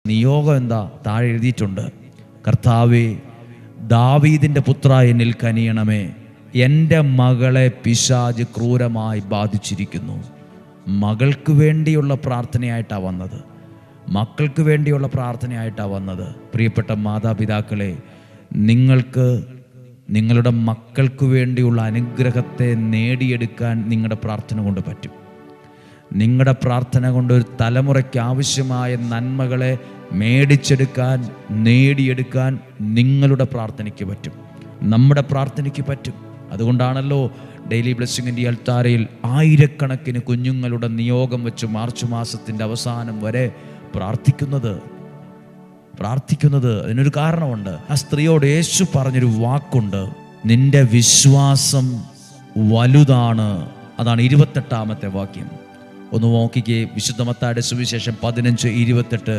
നിയോഗം എന്താ? താഴെ എഴുതിയിട്ടുണ്ട്. കർത്താവേ, ദാവീദിൻ്റെ പുത്ര എന്നിൽ കനിയണമേ, എൻ്റെ മകളെ പിശാച് ക്രൂരമായി ബാധിച്ചിരിക്കുന്നു. മകൾക്ക് വേണ്ടിയുള്ള പ്രാർത്ഥനയായിട്ടാണ് വന്നത്, മക്കൾക്ക് വേണ്ടിയുള്ള പ്രാർത്ഥനയായിട്ടാണ് വന്നത്. പ്രിയപ്പെട്ട മാതാപിതാക്കളെ, നിങ്ങൾക്ക് നിങ്ങളുടെ മക്കൾക്ക് വേണ്ടിയുള്ള അനുഗ്രഹത്തെ നേടിയെടുക്കാൻ നിങ്ങളുടെ പ്രാർത്ഥന കൊണ്ട് പറ്റും. നിങ്ങളുടെ പ്രാർത്ഥന കൊണ്ട് ഒരു തലമുറയ്ക്ക് ആവശ്യമായ നന്മകളെ മേടിച്ചെടുക്കാൻ, നേടിയെടുക്കാൻ നിങ്ങളുടെ പ്രാർത്ഥനയ്ക്ക് പറ്റും, നമ്മുടെ പ്രാർത്ഥനയ്ക്ക് പറ്റും. അതുകൊണ്ടാണല്ലോ ഡെയിലി ബ്ലെസ്സിങ്ങിൻ്റെ അൽത്താരയിൽ ആയിരക്കണക്കിന് കുഞ്ഞുങ്ങളുടെ നിയോഗം വെച്ച് മാർച്ച് മാസത്തിൻ്റെ അവസാനം വരെ പ്രാർത്ഥിക്കുന്നത്. അതിനൊരു കാരണമുണ്ട്. ആ സ്ത്രീയോട് യേശു പറഞ്ഞൊരു വാക്കുണ്ട്, നിന്റെ വിശ്വാസം വലുതാണ്. അതാണ് 28-ാമത്തെ വാക്യം. ഒന്ന് നോക്കിക്കേ, വിശുദ്ധ മത്തായിയുടെ സുവിശേഷം 15:28.